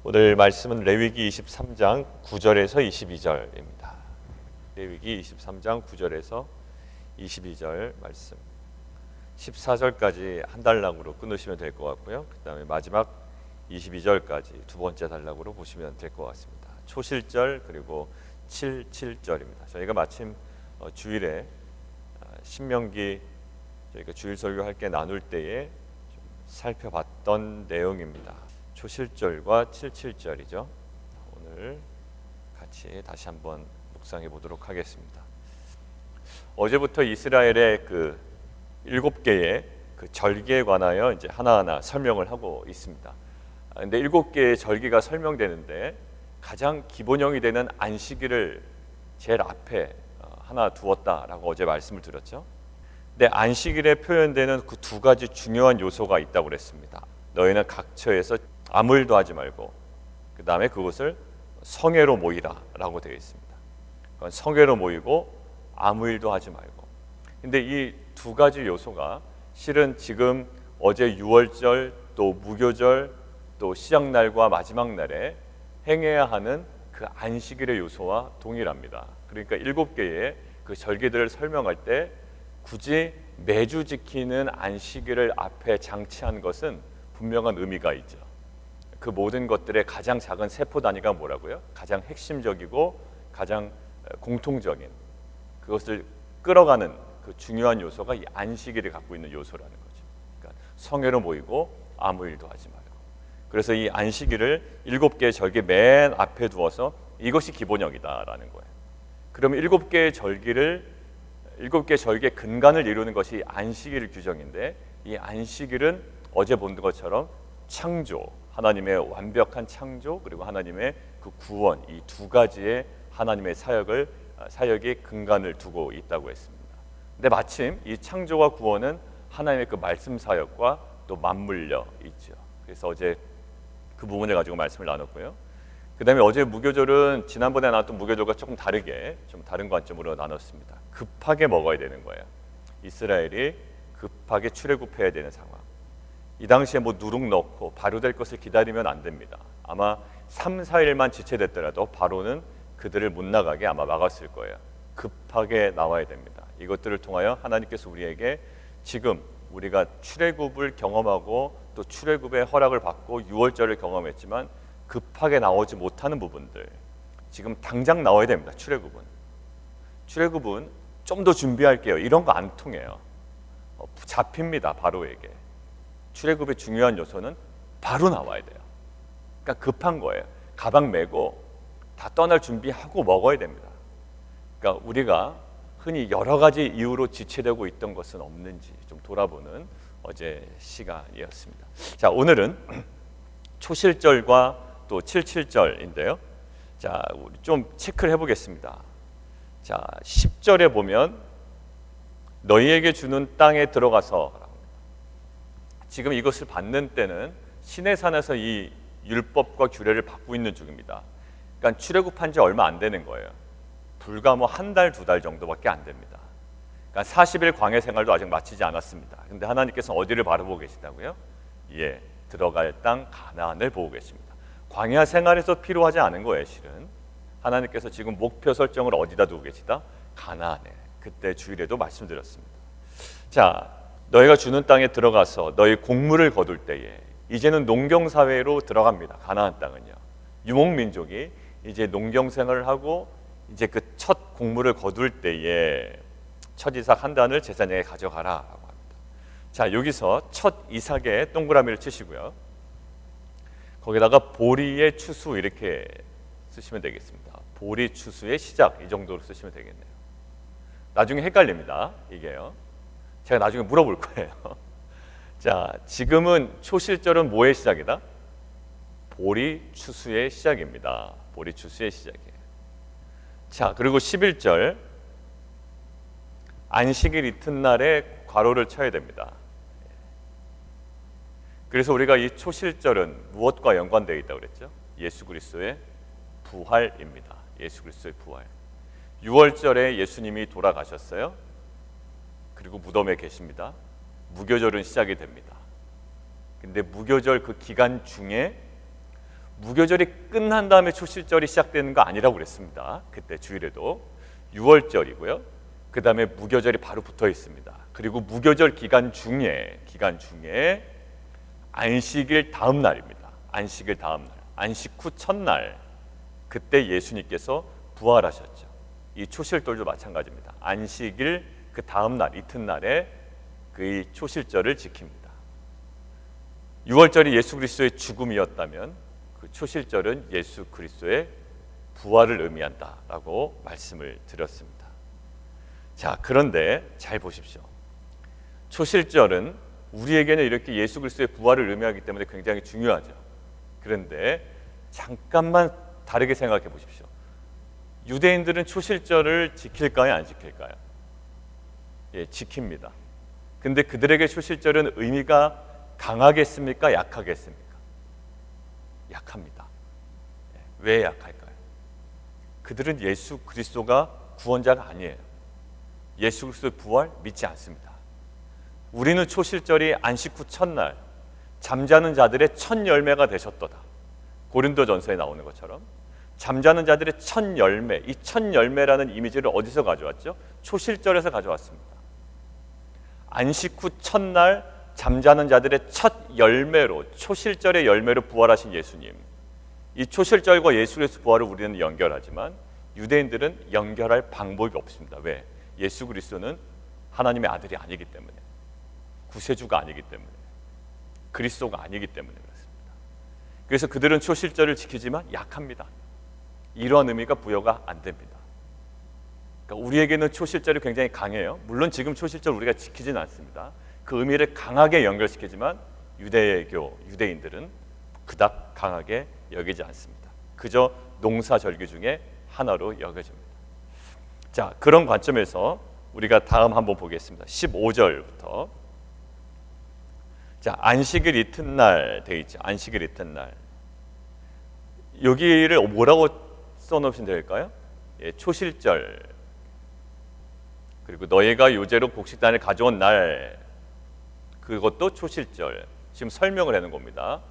오늘 말씀은 레위기 23장 9절에서 22절입니다. 레위기 23장 9절에서 22절 말씀. 14절까지 한 단락으로 끊으시면 될 것 같고요. 그 다음에 마지막 22절까지 두 번째 단락으로 보시면 될 것 같습니다. 초실절 그리고 7절입니다. 저희가 마침 주일에 신명기 저희가 주일 설교할 게 나눌 때에 좀 살펴봤던 내용입니다. 초실절과 7절이죠. 오늘 같이 다시 한번 묵상해 보도록 하겠습니다. 어제부터 이스라엘의 그 7개의 그 절기에 관하여 이제 하나하나 설명을 하고 있습니다. 근데 7개의 절기가 설명되는데 가장 기본형이 되는 안식일을 제일 앞에 하나 두었다라고 어제 말씀을 드렸죠. 근데 안식일에 표현되는 그 두 가지 중요한 요소가 있다고 그랬습니다. 너희는 각처에서 아무 일도 하지 말고 그 다음에 그것을 성회로 모이라 라고 되어 있습니다. 성회로 모이고 아무 일도 하지 말고. 근데 이 두 가지 요소가 실은 지금 어제 유월절 또 무교절 또 시작날과 마지막 날에 행해야 하는 그 안식일의 요소와 동일합니다. 그러니까 7개의 그 절기들을 설명할 때 굳이 매주 지키는 안식일을 앞에 장치한 것은 분명한 의미가 있죠. 그 모든 것들의 가장 작은 세포 단위가 뭐라고요? 가장 핵심적이고 가장 공통적인 그것을 끌어가는 그 중요한 요소가 이 안식일이 갖고 있는 요소라는 거죠. 그러니까 성회로 모이고 아무 일도 하지 말고. 그래서 이 안식일을 7개의 절기 맨 앞에 두어서 이것이 기본형이다라는 거예요. 그러면 7개의 절기의 근간을 이루는 것이 안식일 규정인데 이 안식일은 어제 본 것처럼 창조, 하나님의 완벽한 창조 그리고 하나님의 그 구원 이 두 가지의 하나님의 사역의 근간을 두고 있다고 했습니다. 근데 마침 이 창조와 구원은 하나님의 그 말씀 사역과 또 맞물려 있죠. 그래서 어제 그 부분을 가지고 말씀을 나눴고요. 그 다음에 어제 무교절은 지난번에 나왔던 무교절과 조금 다르게 좀 다른 관점으로 나눴습니다. 급하게 먹어야 되는 거예요. 이스라엘이 급하게 출애굽해야 되는 상황. 이 당시에 뭐 누룩 넣고 바로 될 것을 기다리면 안 됩니다. 아마 3, 4일만 지체됐더라도 바로는 그들을 못 나가게 아마 막았을 거예요. 급하게 나와야 됩니다. 이것들을 통하여 하나님께서 우리에게 지금 우리가 출애굽을 경험하고 또 출애굽의 허락을 받고 유월절을 경험했지만 급하게 나오지 못하는 부분들 지금 당장 나와야 됩니다. 출애굽은 좀 더 준비할게요. 이런 거 안 통해요. 잡힙니다. 바로에게. 출애굽의 중요한 요소는 바로 나와야 돼요. 그러니까 급한 거예요. 가방 메고 다 떠날 준비하고 먹어야 됩니다. 그러니까 우리가 흔히 여러 가지 이유로 지체되고 있던 것은 없는지 좀 돌아보는 어제 시간이었습니다. 자, 오늘은 초실절과 또 7절인데요. 자, 우리 좀 체크를 해보겠습니다. 자, 10절에 보면 너희에게 주는 땅에 들어가서 지금 이것을 받는 때는 시내산에서 이 율법과 규례를 받고 있는 중입니다. 그러니까 출애굽한 지 얼마 안 되는 거예요. 불과 뭐 한 달, 2달 정도밖에 안 됩니다. 그러니까 40일 광야 생활도 아직 마치지 않았습니다. 근데 하나님께서 어디를 바라보고 계시다고요? 예, 들어갈 땅 가나안을 보고 계십니다. 광야 생활에서 필요하지 않은 거예요, 실은. 하나님께서 지금 목표 설정을 어디다 두고 계시다? 가나안에. 그때 주일에도 말씀드렸습니다. 자, 너희가 주는 땅에 들어가서 너희 곡물을 거둘 때에 이제는 농경사회로 들어갑니다. 가나안 땅은요. 유목민족이 이제 농경생활을 하고 이제 그 첫 곡물을 거둘 때에 첫 이삭 한 단을 제사장에게 가져가라라고 합니다. 자, 여기서 첫 이삭에 동그라미를 치시고요. 거기다가 보리의 추수 이렇게 쓰시면 되겠습니다. 보리 추수의 시작 이 정도로 쓰시면 되겠네요. 나중에 헷갈립니다. 이게요. 제가 나중에 물어볼 거예요. 자, 지금은 초실절은 뭐의 시작이다? 보리 추수의 시작입니다. 보리 추수의 시작이에요. 자, 그리고 11절 안식일 이튿날에 괄호를 쳐야 됩니다. 그래서 우리가 이 초실절은 무엇과 연관되어 있다고 그랬죠? 예수 그리스도의 부활입니다. 예수 그리스도의 부활. 6월절에 예수님이 돌아가셨어요. 그리고 무덤에 계십니다. 무교절은 시작이 됩니다. 근데 무교절 그 기간 중에 무교절이 끝난 다음에 초실절이 시작되는 거 아니라고 그랬습니다. 그때 주일에도 6월절이고요. 그 다음에 무교절이 바로 붙어 있습니다. 그리고 무교절 기간 중에 안식일 다음 날입니다. 안식일 다음 날, 안식 후 첫날, 그때 예수님께서 부활하셨죠. 이 초실절도 마찬가지입니다. 안식일 그 다음 날, 이튿날에 그 초실절을 지킵니다. 6월절이 예수 그리스도의 죽음이었다면 그 초실절은 예수 그리스도의 부활을 의미한다라고 말씀을 드렸습니다. 자, 그런데 잘 보십시오. 초실절은 우리에게는 이렇게 예수 그리스도의 부활을 의미하기 때문에 굉장히 중요하죠. 그런데 잠깐만 다르게 생각해 보십시오. 유대인들은 초실절을 지킬까요, 안 지킬까요? 예, 지킵니다. 근데 그들에게 초실절은 의미가 강하겠습니까, 약하겠습니까? 약합니다. 예, 왜 약할까요? 그들은 예수 그리스도가 구원자가 아니에요. 예수 그리스도의 부활 믿지 않습니다. 우리는 초실절이 안식 후 첫날, 잠자는 자들의 첫 열매가 되셨도다. 고린도전서에 나오는 것처럼 잠자는 자들의 첫 열매, 이 첫 열매라는 이미지를 어디서 가져왔죠? 초실절에서 가져왔습니다. 안식 후 첫날 잠자는 자들의 첫 열매로, 초실절의 열매로 부활하신 예수님, 이 초실절과 예수 그리스도 부활을 우리는 연결하지만 유대인들은 연결할 방법이 없습니다. 왜? 예수 그리스도는 하나님의 아들이 아니기 때문에, 구세주가 아니기 때문에, 그리스도가 아니기 때문에 그렇습니다. 그래서 그들은 초실절을 지키지만 약합니다. 이러한 의미가 부여가 안 됩니다. 그러니까 우리에게는 초실절이 굉장히 강해요. 물론 지금 초실절 우리가 지키지는 않습니다. 그 의미를 강하게 연결시키지만 유대인들은 그닥 강하게 여기지 않습니다. 그저 농사절기 중에 하나로 여겨집니다. 자, 그런 관점에서 우리가 다음 한번 보겠습니다. 15절부터. 자, 안식일 이튿날 돼 있죠. 안식일 이튿날. 여기를 뭐라고 써놓으시면 될까요? 예, 초실절. 그리고 너희가 요제로 곡식단을 가져온 날, 그것도 초실절. 지금 설명을 하는 겁니다.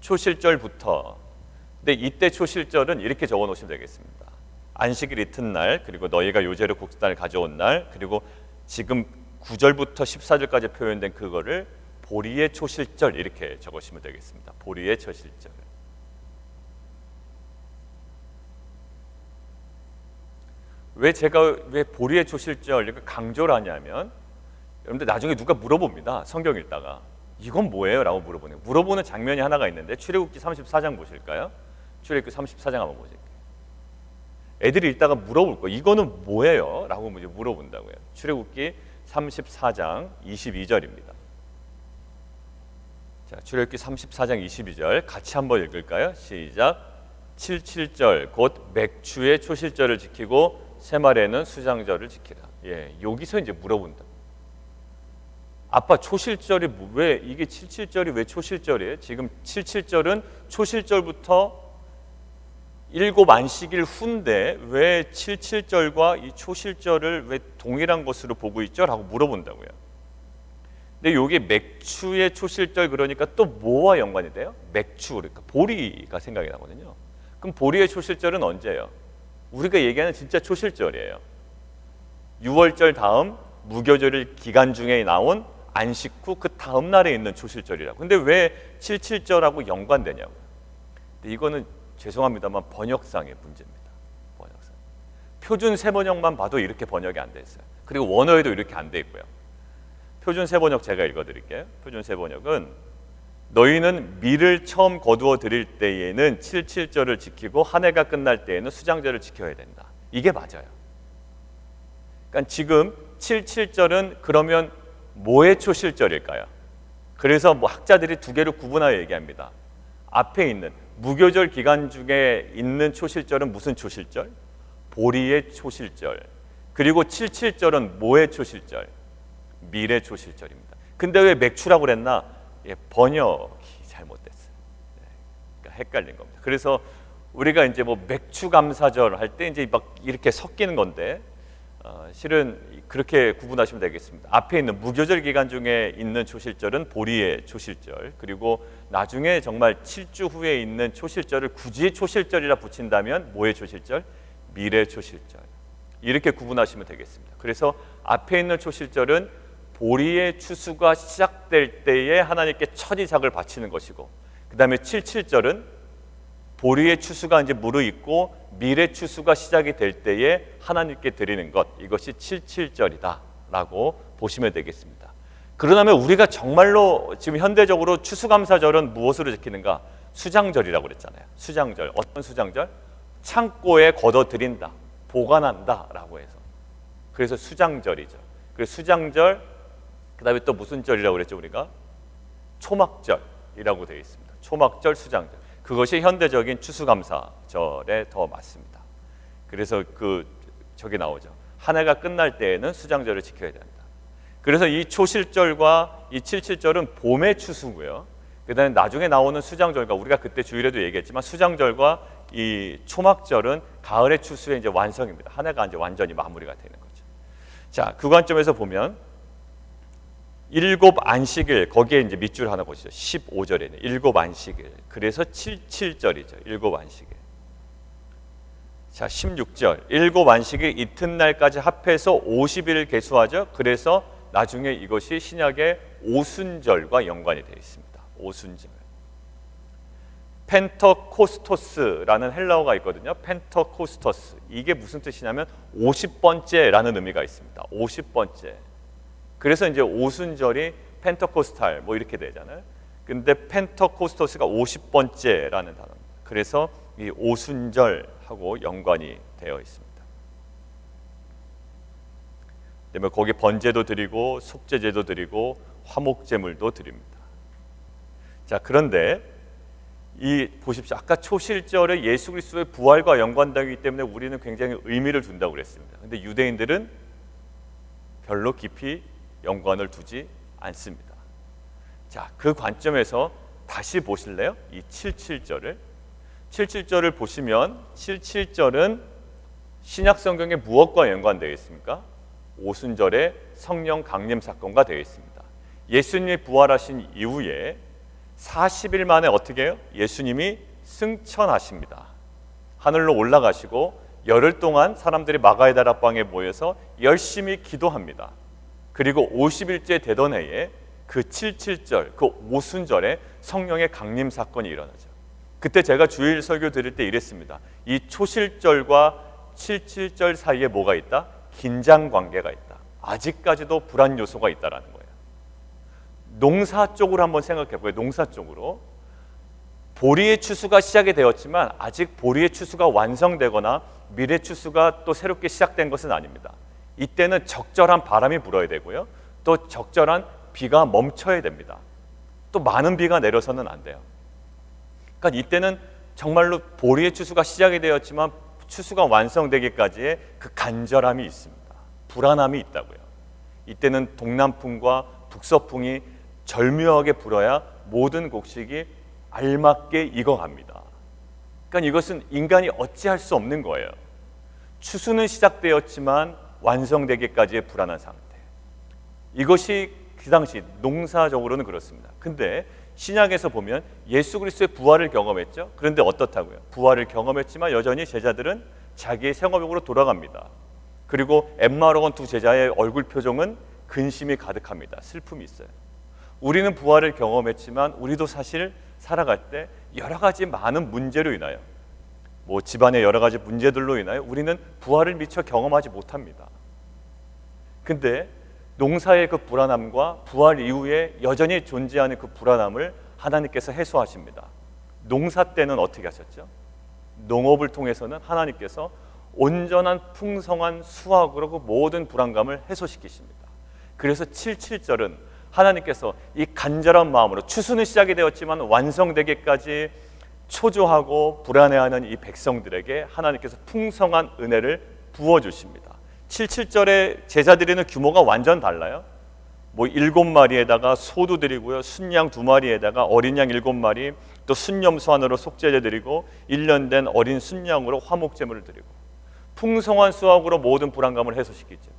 초실절부터. 근데 이때 초실절은 이렇게 적어 놓으시면 되겠습니다. 안식일 이튿날, 그리고 너희가 요제로 곡식단을 가져온 날, 그리고 지금 9절부터 14절까지 표현된 그거를 보리의 초실절 이렇게 적으시면 되겠습니다. 보리의 초실절. 왜 보리의 초실절 이렇게 강조를 하냐면, 여러분들 나중에 누가 물어봅니다. 성경 읽다가 이건 뭐예요? 라고 물어보는 장면이 하나가 있는데, 출애굽기 34장 보실까요? 출애굽기 34장 한번 보실게요. 애들이 읽다가 물어볼 거예요. 이거는 뭐예요? 라고 물어본다고요. 출애굽기 34장 22절입니다. 자, 출애굽기 34장 22절 같이 한번 읽을까요? 시작. 77절 곧 맥추의 초실절을 지키고 새말에는 수장절을 지키라. 예, 여기서 이제 물어본다. 아빠, 초실절이 왜 이게 77절이 왜 초실절이에요? 지금 77절은 초실절부터 7 안식일 후인데 왜 77절과 이 초실절을 왜 동일한 것으로 보고 있죠? 라고 물어본다고요. 근데 여기 맥추의 초실절, 그러니까 또 뭐와 연관이 돼요? 맥추, 그러니까 보리가 생각이 나거든요. 그럼 보리의 초실절은 언제예요? 우리가 얘기하는 진짜 초실절이에요. 6월절 다음 무교절 기간 중에 나온 안식 후 그 다음 날에 있는 초실절이라고. 근데 왜 77절하고 연관되냐고. 근데 이거는 죄송합니다만 번역상의 문제입니다. 번역상. 표준 세번역만 봐도 이렇게 번역이 안 돼 있어요. 그리고 원어에도 이렇게 안 돼 있고요. 표준 세번역 제가 읽어드릴게요. 표준 세번역은 너희는 밀을 처음 거두어 드릴 때에는 77절을 지키고 한 해가 끝날 때에는 수장절을 지켜야 된다. 이게 맞아요. 그러니까 지금 77절은 그러면 뭐의 초실절일까요? 그래서 학자들이 두 개로 구분하여 얘기합니다. 앞에 있는 무교절 기간 중에 있는 초실절은 무슨 초실절? 보리의 초실절. 그리고 77절은 뭐의 초실절? 밀의 초실절입니다. 근데 왜 맥추라고 그랬나? 예, 번역이 잘못됐어요. 네, 그러니까 헷갈린 겁니다. 그래서 우리가 이제 뭐 맥추 감사절 할 때 이제 막 이렇게 섞이는 건데, 실은 그렇게 구분하시면 되겠습니다. 앞에 있는 무교절 기간 중에 있는 초실절은 보리의 초실절, 그리고 나중에 정말 7주 후에 있는 초실절을 굳이 초실절이라 붙인다면 뭐의 초실절? 미래 초실절. 이렇게 구분하시면 되겠습니다. 그래서 앞에 있는 초실절은 보리의 추수가 시작될 때에 하나님께 첫 이삭을 바치는 것이고, 그 다음에 77절은 보리의 추수가 이제 무르익고 미래 추수가 시작이 될 때에 하나님께 드리는 것, 이것이 77절이다 라고 보시면 되겠습니다. 그러면 우리가 정말로 지금 현대적으로 추수감사절은 무엇으로 지키는가? 수장절이라고 그랬잖아요. 수장절. 어떤 수장절? 창고에 걷어들인다, 보관한다 라고 해서, 그래서 수장절이죠. 그래서 수장절, 그 다음에 또 무슨 절이라고 그랬죠 우리가? 초막절이라고 되어 있습니다. 초막절, 수장절. 그것이 현대적인 추수감사절에 더 맞습니다. 그래서 저기 나오죠. 한 해가 끝날 때에는 수장절을 지켜야 된다. 그래서 이 초실절과 이 77절은 봄의 추수고요. 그다음에 나중에 나오는 수장절과, 우리가 그때 주일에도 얘기했지만 수장절과 이 초막절은 가을의 추수의 이제 완성입니다. 한 해가 이제 완전히 마무리가 되는 거죠. 자, 그 관점에서 보면 일곱 안식일, 거기에 이제 밑줄 하나 보시죠. 15절에는 일곱 안식일. 그래서 77절이죠. 일곱 안식일. 자, 16절. 일곱 안식일 이튿날까지 합해서 50일을 계수하죠. 그래서 나중에 이것이 신약의 오순절과 연관이 되어 있습니다. 오순절. 펜터코스토스라는 헬라어가 있거든요. 펜터코스토스. 이게 무슨 뜻이냐면 50번째라는 의미가 있습니다. 50번째. 그래서 이제 오순절이 펜터코스탈 뭐 이렇게 되잖아요. 근데 펜터코스토스가 50번째라는 단어입니다. 그래서 이 오순절하고 연관이 되어 있습니다. 그다음에 거기 번제도 드리고 속죄제도 드리고 화목제물도 드립니다. 자, 그런데 이 보십시오. 아까 초실절에 예수 그리스도의 부활과 연관되기 때문에 우리는 굉장히 의미를 둔다고 그랬습니다. 근데 유대인들은 별로 깊이 연관을 두지 않습니다. 자, 그 관점에서 다시 보실래요? 이 77절을 보시면 77절은 신약 성경에 무엇과 연관되어 있습니까? 오순절의 성령 강림 사건과 되어 있습니다. 예수님이 부활하신 이후에 40일 만에 어떻게 해요? 예수님이 승천하십니다. 하늘로 올라가시고 열흘 동안 사람들이 마가의 다락방에 모여서 열심히 기도합니다. 그리고 50일째 되던 해에 그 77절, 그 오순절에 성령의 강림 사건이 일어나죠. 그때 제가 주일 설교 드릴 때 이랬습니다. 이 초실절과 77절 사이에 뭐가 있다? 긴장 관계가 있다. 아직까지도 불안 요소가 있다라는 거예요. 농사 쪽으로 한번 생각해 보세요. 농사 쪽으로. 보리의 추수가 시작이 되었지만 아직 보리의 추수가 완성되거나 미래 추수가 또 새롭게 시작된 것은 아닙니다. 이때는 적절한 바람이 불어야 되고요. 또 적절한 비가 멈춰야 됩니다. 또 많은 비가 내려서는 안 돼요. 그러니까 이때는 정말로 보리의 추수가 시작이 되었지만 추수가 완성되기까지의 그 간절함이 있습니다. 불안함이 있다고요. 이때는 동남풍과 북서풍이 절묘하게 불어야 모든 곡식이 알맞게 익어갑니다. 그러니까 이것은 인간이 어찌할 수 없는 거예요. 추수는 시작되었지만 완성되기까지의 불안한 상태. 이것이 그 당시 농사적으로는 그렇습니다. 근데 신약에서 보면 예수 그리스도의 부활을 경험했죠. 그런데 어떻다고요? 부활을 경험했지만 여전히 제자들은 자기의 생업으로 돌아갑니다. 그리고 엠마오로 간 두 제자의 얼굴 표정은 근심이 가득합니다. 슬픔이 있어요. 우리는 부활을 경험했지만 우리도 사실 살아갈 때 여러 가지 많은 문제로 인하여, 뭐 집안의 여러 가지 문제들로 인하여 우리는 부활을 미처 경험하지 못합니다. 근데 농사의 그 불안함과 부활 이후에 여전히 존재하는 그 불안함을 하나님께서 해소하십니다. 농사 때는 어떻게 하셨죠? 농업을 통해서는 하나님께서 온전한 풍성한 수확으로 그 모든 불안감을 해소시키십니다. 그래서 77절은 하나님께서 이 간절한 마음으로, 추수는 시작이 되었지만 완성되기까지 초조하고 불안해하는 이 백성들에게 하나님께서 풍성한 은혜를 부어주십니다. 77절에 제사 드리는 규모가 완전 달라요. 뭐 7마리에다가 소도 드리고요, 순양 2마리에다가 어린 양 7마리, 또 순염소 하나로 속죄제 드리고 1년 된 어린 순양으로 화목제물을 드리고, 풍성한 수확으로 모든 불안감을 해소시키죠.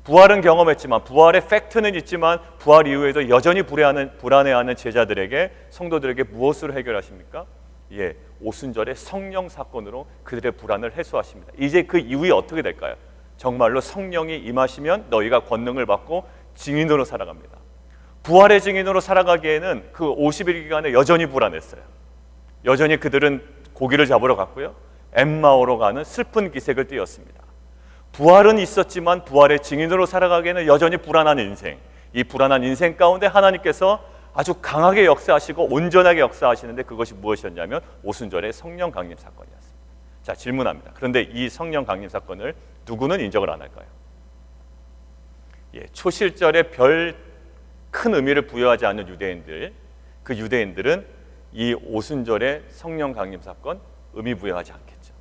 부활은 경험했지만, 부활의 팩트는 있지만 부활 이후에도 여전히 불안해하는 제자들에게, 성도들에게 무엇으로 해결하십니까? 예, 오순절의 성령 사건으로 그들의 불안을 해소하십니다. 이제 그 이후에 어떻게 될까요? 정말로 성령이 임하시면 너희가 권능을 받고 증인으로 살아갑니다. 부활의 증인으로 살아가기에는 그 50일 기간에 여전히 불안했어요. 여전히 그들은 고기를 잡으러 갔고요, 엠마오로 가는 슬픈 기색을 띠었습니다. 부활은 있었지만 부활의 증인으로 살아가기에는 여전히 불안한 인생, 이 불안한 인생 가운데 하나님께서 아주 강하게 역사하시고 온전하게 역사하시는데, 그것이 무엇이었냐면 오순절의 성령 강림 사건이었습니다. 자, 질문합니다. 그런데 이 성령 강림 사건을 누구는 인정을 안 할까요? 예, 초실절에 별 큰 의미를 부여하지 않는 유대인들, 그 유대인들은 이 오순절의 성령 강림 사건 의미 부여하지 않겠죠.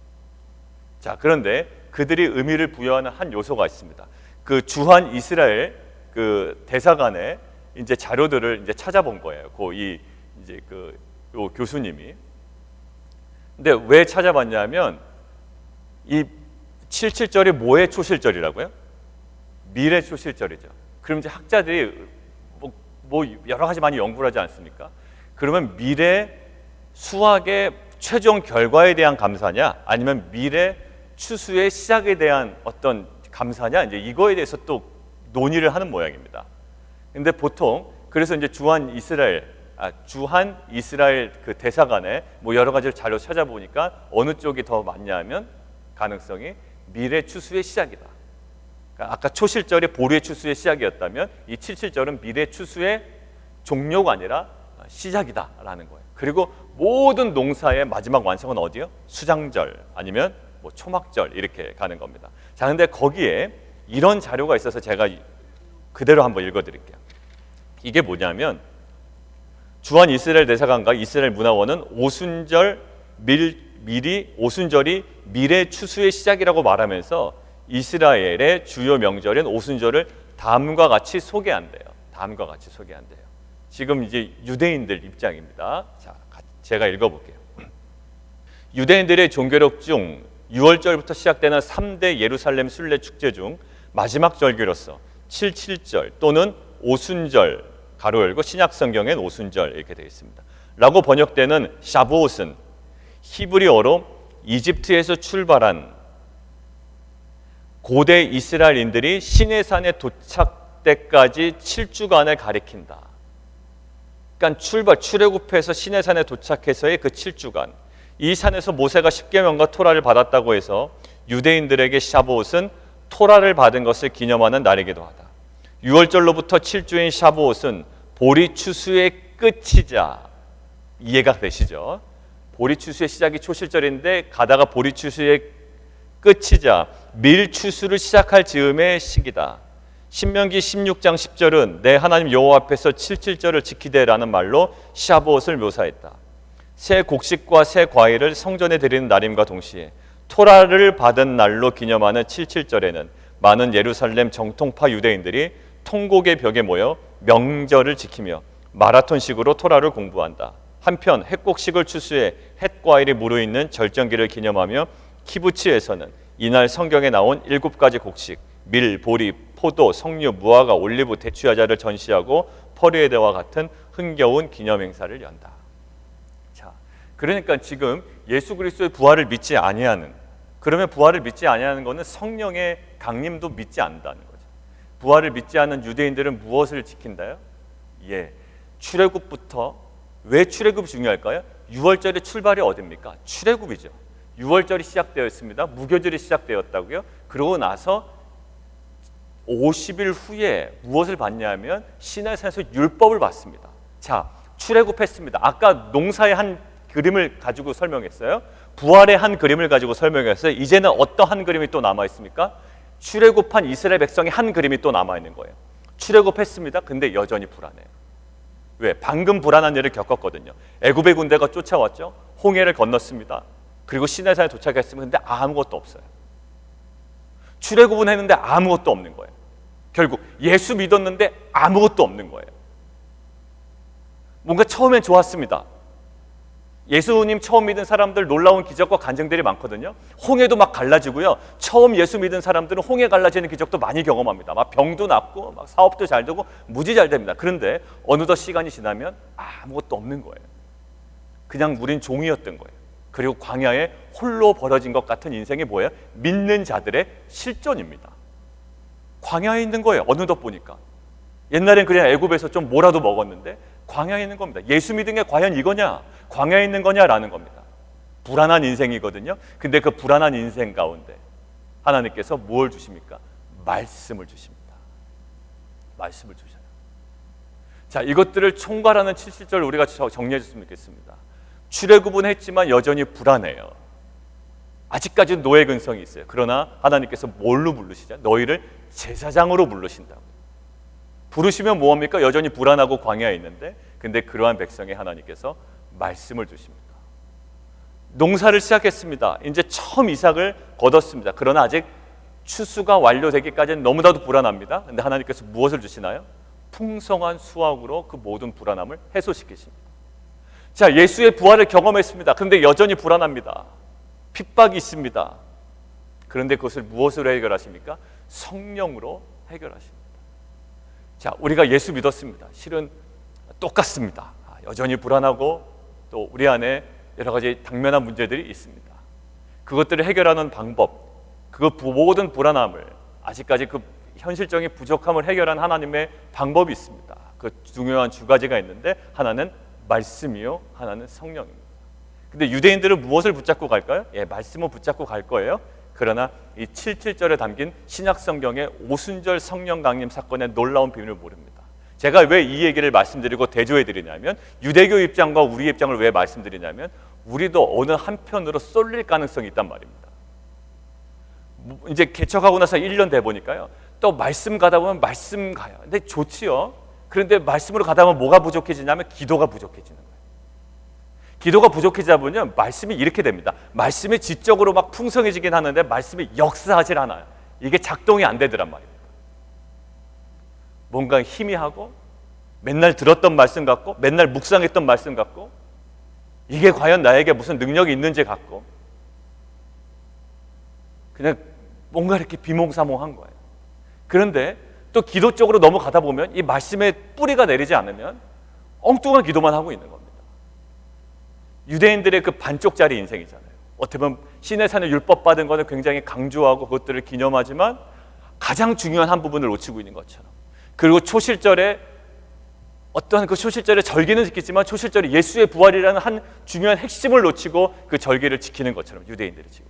자, 그런데 그들이 의미를 부여하는 한 요소가 있습니다. 그 주한 이스라엘 그 대사관의 이제 자료들을 이제 찾아본 거예요. 요 교수님이. 근데 왜 찾아봤냐면, 이 77절이 뭐의 초실절이라고요? 미래 초실절이죠. 그럼 이제 학자들이 뭐 여러 가지 많이 연구를 하지 않습니까? 그러면 미래 수학의 최종 결과에 대한 감사냐, 아니면 미래 추수의 시작에 대한 어떤 감사냐, 이제 이거에 대해서 또 논의를 하는 모양입니다. 근데 보통 그래서 이제 주한 이스라엘 그 대사관에 뭐 여러 가지 자료 찾아보니까 어느 쪽이 더 맞냐면 가능성이 미래 추수의 시작이다. 그러니까 아까 초실절이 보리의 추수의 시작이었다면 이 77절은 미래 추수의 종료가 아니라 시작이다라는 거예요. 그리고 모든 농사의 마지막 완성은 어디요? 수장절 아니면 뭐 초막절 이렇게 가는 겁니다. 자, 근데 거기에 이런 자료가 있어서 제가 그대로 한번 읽어드릴게요. 이게 뭐냐면, 주한 이스라엘 대사관과 이스라엘 문화원은 오순절이 미래 추수의 시작이라고 말하면서 이스라엘의 주요 명절인 오순절을 다음과 같이 소개한대요. 지금 이제 유대인들 입장입니다. 자, 제가 읽어볼게요. 유대인들의 종교력 중 6월절부터 시작되는 3대 예루살렘 순례 축제 중 마지막 절기로서 77절 또는 오순절 가로 열고 신약 성경엔 오순절 이렇게 되어 있습니다. 라고 번역되는 샤부옷은 히브리어로 이집트에서 출발한 고대 이스라엘인들이 시내산에 도착 때까지 7주간을 가리킨다. 그러니까 출애굽해서 시내산에 도착해서의 그 7주간, 이 산에서 모세가 십계명과 토라를 받았다고 해서 유대인들에게 샤부옷은 토라를 받은 것을 기념하는 날이기도 하다. 6월절로부터 7주인 샤부옷은 보리 추수의 끝이자, 이해가 되시죠? 보리 추수의 시작이 초실절인데 가다가 보리 추수의 끝이자 밀 추수를 시작할 즈음의 시기다. 신명기 16장 10절은 내 하나님 여호와 앞에서 77절을 지키되라는 말로 샤부옷을 묘사했다. 새 곡식과 새 과일을 성전에 드리는 날임과 동시에 토라를 받은 날로 기념하는 77절에는 많은 예루살렘 정통파 유대인들이 통곡의 벽에 모여 명절을 지키며 마라톤식으로 토라를 공부한다. 한편 햇곡식을 추수해 햇과일이 무르익는 절정기를 기념하며 키부츠에서는 이날 성경에 나온 7가지 곡식, 밀, 보리, 포도, 석류, 무화과, 올리브, 대추야자를 전시하고 퍼레이드와 같은 흥겨운 기념 행사를 연다. 자, 그러니까 지금 예수 그리스도의 부활을 믿지 아니하는, 그러면 부활을 믿지 아니하는 것은 성령의 강림도 믿지 않는다는 거죠. 부활을 믿지 않는 유대인들은 무엇을 지킨다요? 예, 출애굽부터. 왜 출애굽이 중요할까요? 6월절의 출발이 어딥니까? 출애굽이죠. 6월절이 시작되었습니다. 무교절이 시작되었다고요. 그러고 나서 50일 후에 무엇을 받냐면 시내산에서 율법을 받습니다. 자, 출애굽했습니다. 아까 농사의 한 그림을 가지고 설명했어요. 부활의 한 그림을 가지고 설명했어요. 이제는 어떠한 그림이 또 남아 있습니까? 출애굽한 이스라엘 백성의 한 그림이 또 남아 있는 거예요. 출애굽했습니다. 근데 여전히 불안해요. 왜? 방금 불안한 일을 겪었거든요. 애굽의 군대가 쫓아왔죠. 홍해를 건넜습니다. 그리고 시내산에 도착했으면 근데 아무것도 없어요. 출애굽은 했는데 아무것도 없는 거예요. 결국 예수 믿었는데 아무것도 없는 거예요. 뭔가 처음엔 좋았습니다. 예수님 처음 믿은 사람들 놀라운 기적과 간증들이 많거든요. 홍해도 막 갈라지고요. 처음 예수 믿은 사람들은 홍해 갈라지는 기적도 많이 경험합니다. 막 병도 낫고 막 사업도 잘 되고 무지 잘 됩니다. 그런데 어느덧 시간이 지나면 아무것도 없는 거예요. 그냥 우린 종이었던 거예요. 그리고 광야에 홀로 벌어진 것 같은 인생이 뭐예요? 믿는 자들의 실존입니다. 광야에 있는 거예요. 어느덧 보니까. 옛날엔 그냥 애굽에서 좀 뭐라도 먹었는데 광야에 있는 겁니다. 예수 믿은 게 과연 이거냐? 광야에 있는 거냐라는 겁니다. 불안한 인생이거든요. 근데 그 불안한 인생 가운데 하나님께서 뭘 주십니까? 말씀을 주십니다. 말씀을 주셔요. 자, 이것들을 총괄하는 70절 우리가 정리해 줬으면 좋겠습니다. 출애굽은 했지만 여전히 불안해요. 아직까지는 노예 근성이 있어요. 그러나 하나님께서 뭘로 부르시죠? 너희를 제사장으로 부르신다고. 부르시면 뭐합니까? 여전히 불안하고 광야에 있는데, 근데 그러한 백성에 하나님께서 말씀을 주십니다. 농사를 시작했습니다. 이제 처음 이삭을 거뒀습니다. 그러나 아직 추수가 완료되기까지는 너무나도 불안합니다. 근데 하나님께서 무엇을 주시나요? 풍성한 수확으로 그 모든 불안함을 해소시키십니다. 자, 예수의 부활을 경험했습니다. 그런데 여전히 불안합니다. 핍박이 있습니다. 그런데 그것을 무엇으로 해결하십니까? 성령으로 해결하십니다. 자, 우리가 예수 믿었습니다. 실은 똑같습니다. 여전히 불안하고 또 우리 안에 여러 가지 당면한 문제들이 있습니다. 그것들을 해결하는 방법, 그 모든 불안함을, 아직까지 그 현실적인 부족함을 해결한 하나님의 방법이 있습니다. 그 중요한 두 가지가 있는데, 하나는 말씀이요, 하나는 성령입니다. 근데 유대인들은 무엇을 붙잡고 갈까요? 말씀을 붙잡고 갈 거예요. 그러나 이 77절에 담긴 신약 성경의 오순절 성령 강림 사건의 놀라운 비밀을 모릅니다. 제가 왜 이 얘기를 말씀드리고 대조해 드리냐면, 유대교 입장과 우리 입장을 왜 말씀드리냐면, 우리도 어느 한편으로 쏠릴 가능성이 있단 말입니다. 이제 개척하고 나서 1년 돼 보니까요, 또 말씀 가다 보면 말씀 가요. 근데 좋지요. 그런데 말씀으로 가다 보면 뭐가 부족해지냐면 기도가 부족해지는 거예요. 기도가 부족해지다 보면 말씀이 이렇게 됩니다. 말씀이 지적으로 막 풍성해지긴 하는데 말씀이 역사하질 않아요. 이게 작동이 안 되더란 말입니다. 뭔가 희미하고 맨날 들었던 말씀 같고 맨날 묵상했던 말씀 같고 이게 과연 나에게 무슨 능력이 있는지 같고 그냥 뭔가 이렇게 비몽사몽한 거예요. 그런데 또 기도 쪽으로 넘어가다 보면 이 말씀의 뿌리가 내리지 않으면 엉뚱한 기도만 하고 있는 겁니다. 유대인들의 그 반쪽짜리 인생이잖아요. 어떻게 보면 시내산의 율법 받은 거는 굉장히 강조하고 그것들을 기념하지만 가장 중요한 한 부분을 놓치고 있는 것처럼, 그리고 초실절에 어떠한 그 초실절에 절기는 지키지만 초실절에 예수의 부활이라는 한 중요한 핵심을 놓치고 그 절기를 지키는 것처럼 유대인들이 지금,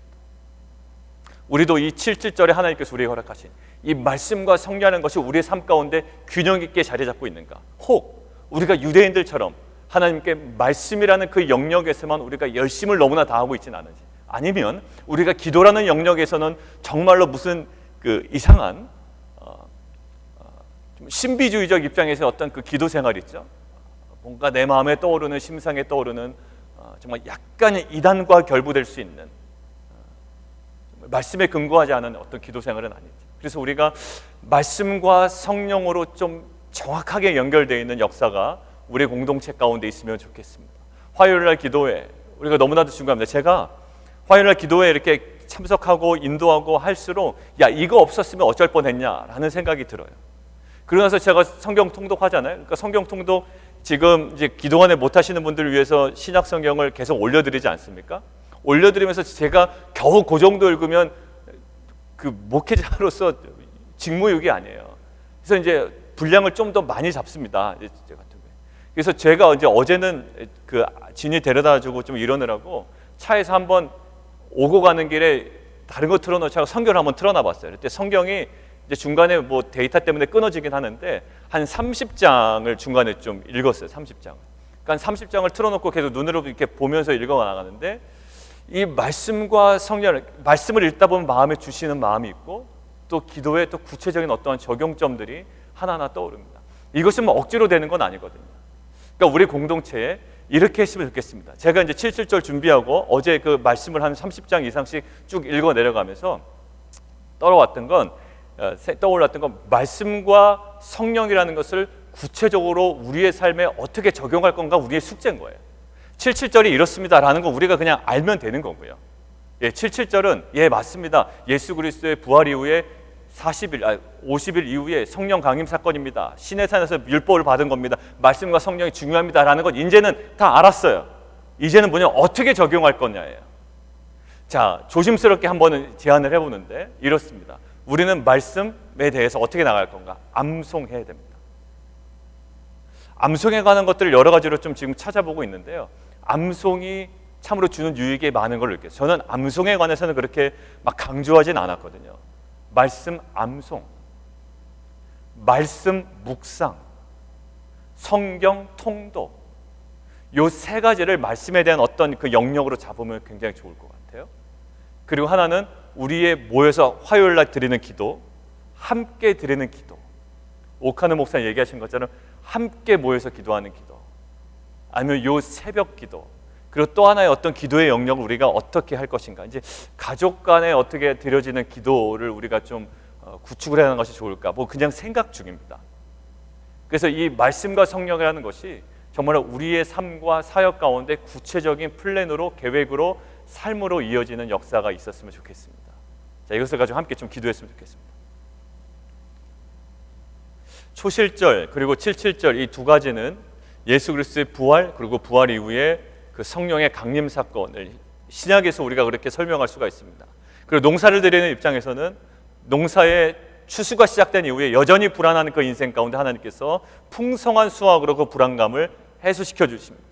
우리도 이 77절에 하나님께서 우리에게 허락하신 이 말씀과 성령하는 것이 우리의 삶 가운데 균형 있게 자리 잡고 있는가? 혹 우리가 유대인들처럼 하나님께 말씀이라는 그 영역에서만 우리가 열심을 너무나 다하고 있지는 않은지, 아니면 우리가 기도라는 영역에서는 정말로 무슨 그 이상한 좀 신비주의적 입장에서 어떤 그 기도 생활 있죠. 뭔가 내 마음에 떠오르는, 심상에 떠오르는 정말 약간의 이단과 결부될 수 있는 말씀에 근거하지 않은 어떤 기도 생활은 아니죠. 그래서 우리가 말씀과 성령으로 좀 정확하게 연결되어 있는 역사가 우리 공동체 가운데 있으면 좋겠습니다. 화요일날 기도회 우리가 너무나도 중요합니다. 제가 화요일날 기도회 이렇게 참석하고 인도하고 할수록 야, 이거 없었으면 어쩔 뻔했냐라는 생각이 들어요. 그러면서 제가 성경 통독하잖아요. 그러니까 성경 통독 지금 이제 기도원에 못 하시는 분들을 위해서 신약 성경을 계속 올려드리지 않습니까? 올려드리면서 제가 겨우 그 정도 읽으면 그 목회자로서 직무유기 아니에요. 그래서 이제 분량을 좀 더 많이 잡습니다. 그래서 제가 이제 어제는 그 진이 데려다주고 좀 이러느라고 차에서 한번 오고 가는 길에 다른 거 틀어놓자고 성경을 한번 틀어놔봤어요. 그때 성경이 이제 중간에 뭐 데이터 때문에 끊어지긴 하는데 한 30장을 중간에 좀 읽었어요. 30장. 그러니까 30장을 틀어놓고 계속 눈으로 이렇게 보면서 읽어나가는데 이 말씀과 성령, 말씀을 읽다 보면 마음에 주시는 마음이 있고 또 기도에 또 구체적인 어떠한 적용점들이 하나하나 떠오릅니다. 이것은 뭐 억지로 되는 건 아니거든요. 그러니까 우리 공동체에 이렇게 했으면 좋겠습니다. 제가 이제 77절 준비하고 어제 그 말씀을 한 30장 이상씩 쭉 읽어 내려가면서 떠올랐던 건 말씀과 성령이라는 것을 구체적으로 우리의 삶에 어떻게 적용할 건가, 우리의 숙제인 거예요. 77절이 이렇습니다라는 거 우리가 그냥 알면 되는 거고요. 77절은 맞습니다. 예수 그리스도의 부활 이후에 50일 이후에 성령 강림 사건입니다. 시내산에서 율법을 받은 겁니다. 말씀과 성령이 중요합니다라는 건 이제는 다 알았어요. 이제는 어떻게 적용할 거냐예요. 자, 조심스럽게 한번 제안을 해보는데 이렇습니다. 우리는 말씀에 대해서 어떻게 나갈 건가? 암송해야 됩니다. 암송에 관한 것들을 여러 가지로 좀 지금 찾아보고 있는데요. 암송이 참으로 주는 유익이 많은 걸 느껴요. 저는 암송에 관해서는 그렇게 막 강조하진 않았거든요. 말씀 암송, 말씀 묵상, 성경 통독, 요 세 가지를 말씀에 대한 어떤 그 영역으로 잡으면 굉장히 좋을 것 같아요. 그리고 하나는 우리의 모여서 화요일날 드리는 기도, 함께 드리는 기도. 오카노 목사님 얘기하신 것처럼 함께 모여서 기도하는 기도, 아니면 요 새벽 기도, 그리고 또 하나의 어떤 기도의 영역을 우리가 어떻게 할 것인가. 이제 가족 간에 어떻게 드려지는 기도를 우리가 좀 구축을 하는 것이 좋을까, 그냥 생각 중입니다. 그래서 이 말씀과 성령이라는 것이 정말 우리의 삶과 사역 가운데 구체적인 플랜으로, 계획으로, 삶으로 이어지는 역사가 있었으면 좋겠습니다. 자, 이것을 가지고 함께 좀 기도했으면 좋겠습니다. 초실절 그리고 77절 이 두 가지는 예수 그리스도의 부활, 그리고 부활 이후에 그 성령의 강림 사건을 신약에서 우리가 그렇게 설명할 수가 있습니다. 그리고 농사를 드리는 입장에서는 농사의 추수가 시작된 이후에 여전히 불안한 그 인생 가운데 하나님께서 풍성한 수확으로 그 불안감을 해소시켜 주십니다.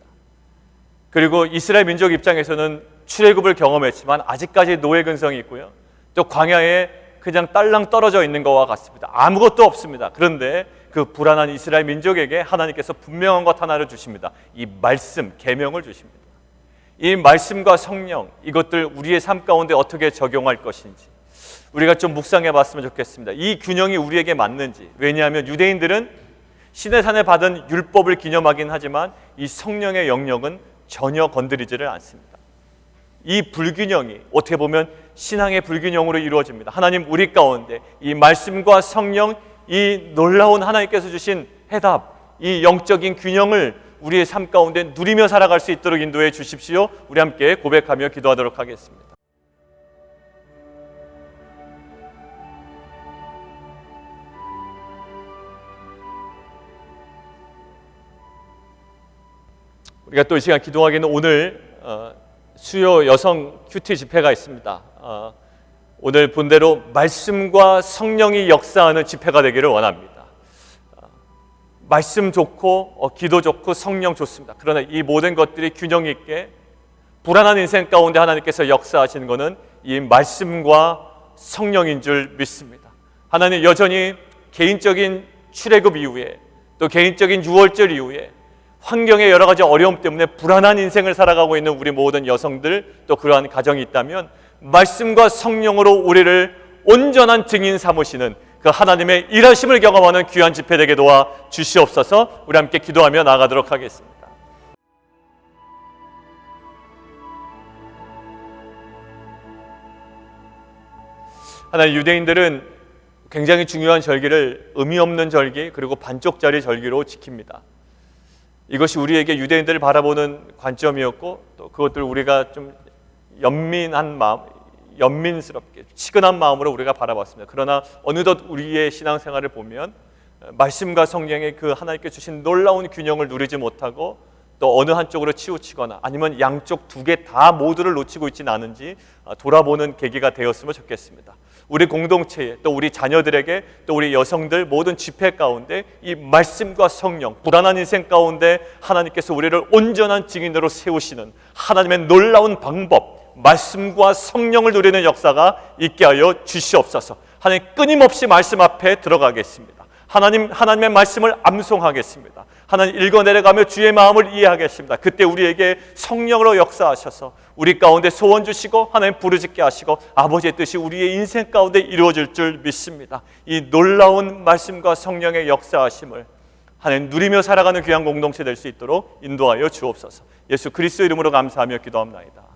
그리고 이스라엘 민족 입장에서는 출애굽을 경험했지만 아직까지 노예 근성이 있고요. 또 광야에 그냥 딸랑 떨어져 있는 것과 같습니다. 아무것도 없습니다. 그런데 그 불안한 이스라엘 민족에게 하나님께서 분명한 것 하나를 주십니다. 이 말씀, 계명을 주십니다. 이 말씀과 성령, 이것들 우리의 삶 가운데 어떻게 적용할 것인지 우리가 좀 묵상해 봤으면 좋겠습니다. 이 균형이 우리에게 맞는지. 왜냐하면 유대인들은 시내산에 받은 율법을 기념하긴 하지만 이 성령의 영역은 전혀 건드리지를 않습니다. 이 불균형이 어떻게 보면 신앙의 불균형으로 이루어집니다. 하나님 우리 가운데 이 말씀과 성령, 이 놀라운 하나님께서 주신 해답, 이 영적인 균형을 우리의 삶 가운데 누리며 살아갈 수 있도록 인도해 주십시오. 우리 함께 고백하며 기도하도록 하겠습니다. 우리가 또 이 시간 기도하기는 오늘 수요 여성 큐티 집회가 있습니다. 오늘 본대로 말씀과 성령이 역사하는 집회가 되기를 원합니다. 말씀 좋고 기도 좋고 성령 좋습니다. 그러나 이 모든 것들이 균형 있게 불안한 인생 가운데 하나님께서 역사하시는 것은 이 말씀과 성령인 줄 믿습니다. 하나님 여전히 개인적인 출애굽 이후에 또 개인적인 유월절 이후에 환경의 여러 가지 어려움 때문에 불안한 인생을 살아가고 있는 우리 모든 여성들, 또 그러한 가정이 있다면 말씀과 성령으로 우리를 온전한 증인 삼으시는 그 하나님의 일하심을 경험하는 귀한 집회 되게 도와 주시옵소서. 우리 함께 기도하며 나아가도록 하겠습니다. 하나님, 유대인들은 굉장히 중요한 절기를 의미 없는 절기 그리고 반쪽짜리 절기로 지킵니다. 이것이 우리에게 유대인들을 바라보는 관점이었고 또 그것들 우리가 좀 연민한 마음, 연민스럽게 치근한 마음으로 우리가 바라봤습니다. 그러나 어느덧 우리의 신앙생활을 보면 말씀과 성령의 그 하나님께 주신 놀라운 균형을 누리지 못하고 또 어느 한쪽으로 치우치거나 아니면 양쪽 두 개 다 모두를 놓치고 있지는 않은지 돌아보는 계기가 되었으면 좋겠습니다. 우리 공동체에 또 우리 자녀들에게 또 우리 여성들 모든 집회 가운데 이 말씀과 성령, 불안한 인생 가운데 하나님께서 우리를 온전한 증인으로 세우시는 하나님의 놀라운 방법, 말씀과 성령을 누리는 역사가 있게 하여 주시옵소서. 하나님, 끊임없이 말씀 앞에 들어가겠습니다. 하나님의 말씀을 암송하겠습니다. 하나님, 읽어내려가며 주의 마음을 이해하겠습니다. 그때 우리에게 성령으로 역사하셔서 우리 가운데 소원 주시고 하나님 부르짖게 하시고 아버지의 뜻이 우리의 인생 가운데 이루어질 줄 믿습니다. 이 놀라운 말씀과 성령의 역사하심을 하나님 누리며 살아가는 귀한 공동체 될 수 있도록 인도하여 주옵소서. 예수 그리스도 이름으로 감사하며 기도합나이다.